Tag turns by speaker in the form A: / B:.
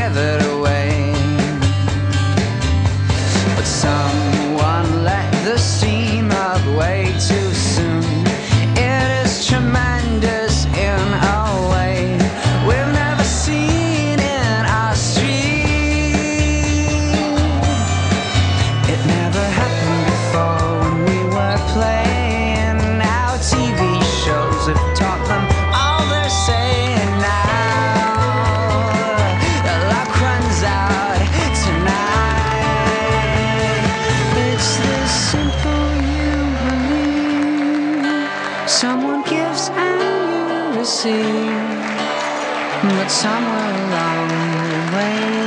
A: give it away. But someone let the steam up way too soon. It is tremendous in a way we've never seen in our street. It never happened before when we were playing. Now TV shows have taught them all they're saying now. The luck runs out tonight. It's this simple, you believe. Someone gives and you receive. But somewhere along the way